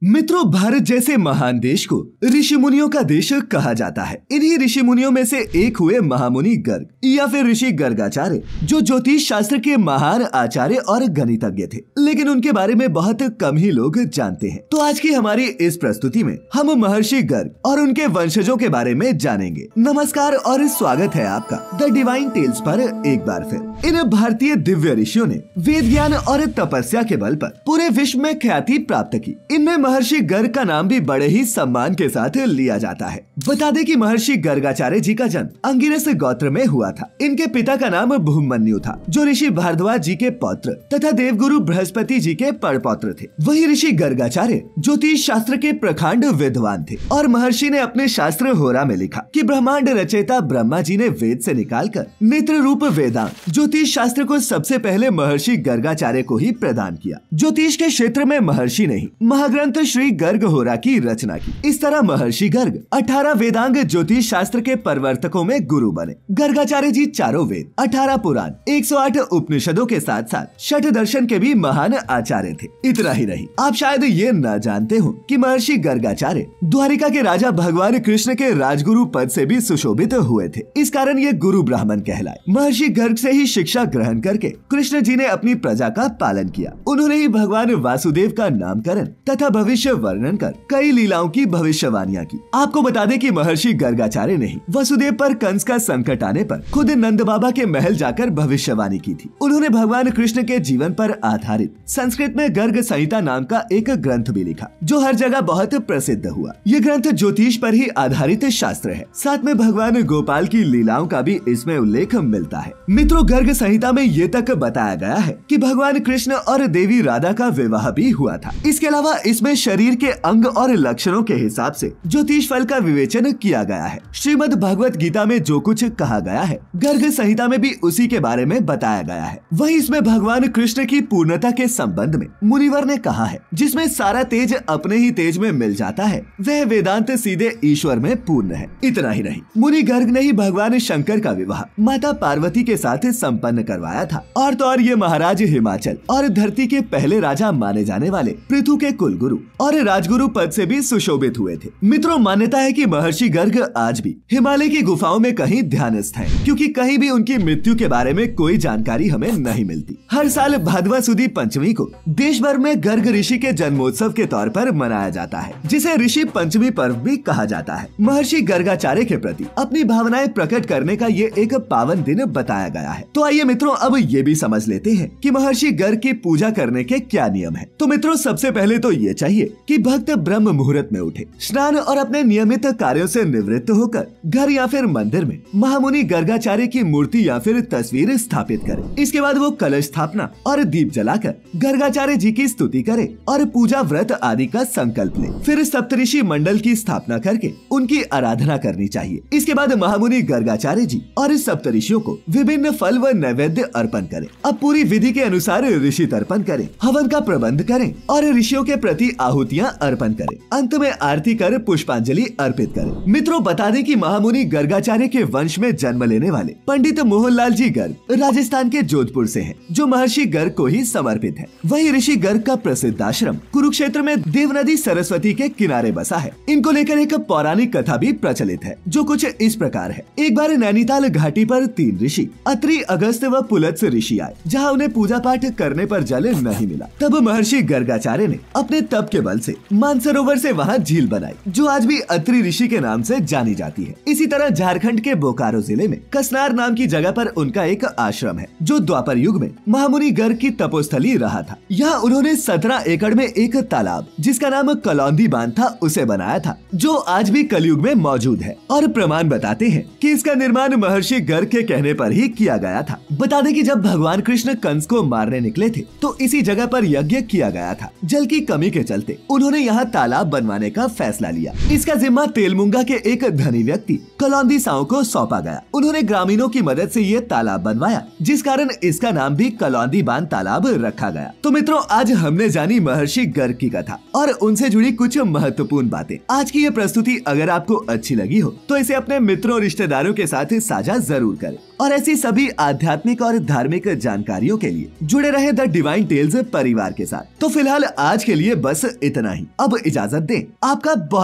मित्रों, भारत जैसे महान देश को ऋषि मुनियों का देश कहा जाता है। इन्हीं ऋषि मुनियों में से एक हुए महामुनि गर्ग या फिर ऋषि गर्गाचार्य, जो ज्योतिष शास्त्र के महान आचार्य और गणितज्ञ थे, लेकिन उनके बारे में बहुत कम ही लोग जानते हैं। तो आज की हमारी इस प्रस्तुति में हम महर्षि गर्ग और उनके वंशजों के बारे में जानेंगे। नमस्कार और स्वागत है आपका द डिवाइन टेल्स पर एक बार फिर। इन भारतीय दिव्य ऋषियों ने वेद ज्ञान और तपस्या के बल पर पूरे विश्व में ख्याति प्राप्त की। इनमें महर्षि गर्ग का नाम भी बड़े ही सम्मान के साथ लिया जाता है। बता दें कि महर्षि गर्गाचार्य जी का जन्म अंगिरस गोत्र में हुआ था। इनके पिता का नाम भूमन्यु था, जो ऋषि भारद्वाज जी के पौत्र तथा देवगुरु बृहस्पति जी के परपौत्र थे। वही ऋषि गर्गाचार्य ज्योतिष शास्त्र के प्रखंड विद्वान थे और महर्षि ने अपने शास्त्र होरा में लिखा कि ब्रह्मांड रचयिता ब्रह्मा जी ने वेद से निकालकर नेत्र रूप वेदांत ज्योतिष शास्त्र को सबसे पहले महर्षि गर्गाचार्य को ही प्रदान किया। ज्योतिष के क्षेत्र में महर्षि ने ही महाग्रंथ श्री गर्ग होरा की रचना की। इस तरह महर्षि गर्ग 18 वेदांग ज्योतिष शास्त्र के प्रवर्तकों में गुरु बने। गर्गाचार्य जी चारों वेद, 18 पुराण, 108 उपनिषदों के साथ साथ षट दर्शन के भी महान आचार्य थे। इतना ही नहीं, आप शायद ये न जानते हो कि महर्षि गर्गाचार्य द्वारिका के राजा भगवान कृष्ण के राजगुरु पद से भी सुशोभित हुए थे। इस कारण ये गुरु ब्राह्मण कहलाए। महर्षि गर्ग से ही शिक्षा ग्रहण करके कृष्ण जी ने अपनी प्रजा का पालन किया। उन्होंने ही भगवान वासुदेव का नामकरण तथा भविष्य वर्णन कर कई लीलाओं की भविष्यवाणियां की। आपको बता दें कि महर्षि गर्गाचार्य ने ही वसुदेव पर कंस का संकट आने पर खुद नंद बाबा के महल जाकर भविष्यवाणी की थी। उन्होंने भगवान कृष्ण के जीवन पर आधारित संस्कृत में गर्ग संहिता नाम का एक ग्रंथ भी लिखा, जो हर जगह बहुत प्रसिद्ध हुआ। ये ग्रंथ ज्योतिष पर ही आधारित शास्त्र है। साथ में भगवान गोपाल की लीलाओं का भी इसमें उल्लेख मिलता है। मित्रों, गर्ग संहिता में ये तक बताया गया है कि भगवान कृष्ण और देवी राधा का विवाह भी हुआ था। इसके अलावा इसमें शरीर के अंग और लक्षणों के हिसाब से ज्योतिष फल का विवेचन किया गया है। श्रीमद् भगवत गीता में जो कुछ कहा गया है, गर्ग संहिता में भी उसी के बारे में बताया गया है। वही इसमें भगवान कृष्ण की पूर्णता के संबंध में मुनिवर ने कहा है, जिसमें सारा तेज अपने ही तेज में मिल जाता है, वह वेदांत सीधे ईश्वर में पूर्ण है। इतना ही नहीं, मुनि गर्ग ने ही भगवान शंकर का विवाह माता पार्वती के साथ संपन्न करवाया था। और तो और ये महाराज हिमाचल और धरती के पहले राजा माने जाने वाले पृथु के कुलगुरु और राजगुरु पद से भी सुशोभित हुए थे। मित्रों, मान्यता है कि महर्षि गर्ग आज भी हिमालय की गुफाओं में कहीं ध्यानस्थ हैं, क्योंकि कहीं भी उनकी मृत्यु के बारे में कोई जानकारी हमें नहीं मिलती। हर साल भादवा सुदी पंचमी को देश भर में गर्ग ऋषि के जन्मोत्सव के तौर पर मनाया जाता है, जिसे ऋषि पंचमी पर्व भी कहा जाता है। महर्षि गर्गाचार्य के प्रति अपनी भावनाएं प्रकट करने का ये एक पावन दिन बताया गया है। तो आइए मित्रों, अब ये भी समझ लेते हैं कि महर्षि गर्ग की पूजा करने के क्या नियम है। तो मित्रों, सबसे पहले तो ये चाहिए कि भक्त ब्रह्म मुहूर्त में उठे, स्नान और अपने नियमित कार्यों से निवृत्त होकर घर या फिर मंदिर में महामुनि गर्गाचार्य की मूर्ति या फिर तस्वीर स्थापित करें। इसके बाद वो कलश स्थापना और दीप जलाकर गर्गाचार्य जी की स्तुति करे और पूजा व्रत आदि का संकल्प ले। फिर सप्तऋषि मंडल की स्थापना करके उनकी आराधना करनी चाहिए। इसके बाद महामुनि गर्गाचार्य जी और सप्तऋषियों को विभिन्न फल व नैवेद्य अर्पण करें। अब पूरी विधि के अनुसार ऋषि तर्पण करें, हवन का प्रबंध करें और ऋषियों के प्रति आहुतियां अर्पण करें। अंत में आरती कर पुष्पांजलि अर्पित करें। मित्रों, बता दें कि महामुनि गर्गाचार्य के वंश में जन्म लेने वाले पंडित मोहनलाल जी गर्ग राजस्थान के जोधपुर से हैं, जो महर्षि गर्ग को ही समर्पित है। वही ऋषि गर्ग का प्रसिद्ध आश्रम कुरुक्षेत्र में देव नदी सरस्वती के किनारे बसा है। इनको लेकर एक पौराणिक कथा भी प्रचलित है, जो कुछ इस प्रकार है। एक बार नैनीताल घाटी पर 3 ऋषि अत्रि, अगस्त्य व पुलत्स्य ऋषि आए, जहाँ उन्हें पूजा पाठ करने पर जल नहीं मिला। तब महर्षि गर्गाचार्य ने अपने तप के बल से मानसरोवर से वहाँ झील बनाई, जो आज भी अत्रि ऋषि के नाम से जानी जाती है। इसी तरह झारखंड के बोकारो जिले में कसनार नाम की जगह पर उनका एक आश्रम है, जो द्वापर युग में महामुनि गर्ग की तपोस्थली रहा था। यहाँ उन्होंने 17 एकड़ में एक तालाब, जिसका नाम कलौंदी बांध था, उसे बनाया था, जो आज भी कलयुग में मौजूद है। और प्रमाण बताते हैं कि इसका निर्माण महर्षि गर्ग के कहने पर ही किया गया था। बता दें कि जब भगवान कृष्ण कंस को मारने निकले थे, तो इसी जगह पर यज्ञ किया गया था। जल की कमी के चलते उन्होंने यहाँ तालाब बनवाने का फैसला लिया। इसका जिम्मा तेलमुंगा के एक धनी व्यक्ति कलौंदी साव को सौंपा गया। उन्होंने ग्रामीणों की मदद से ये तालाब बनवाया, जिस कारण इसका नाम भी कलौंदी बांध तालाब रखा गया। तो मित्रों, आज हमने जानी महर्षि गर्ग की कथा और उनसे जुड़ी कुछ महत्वपूर्ण बातें। आज की ये प्रस्तुति अगर आपको अच्छी लगी हो तो इसे अपने मित्रों रिश्तेदारों के साथ साझा जरूर करें। और ऐसी सभी आध्यात्मिक और धार्मिक जानकारियों के लिए जुड़े रहे द डिवाइन टेल्स परिवार के साथ। तो फिलहाल आज के लिए बस इतना ही। अब इजाजत दें। आपका बहुत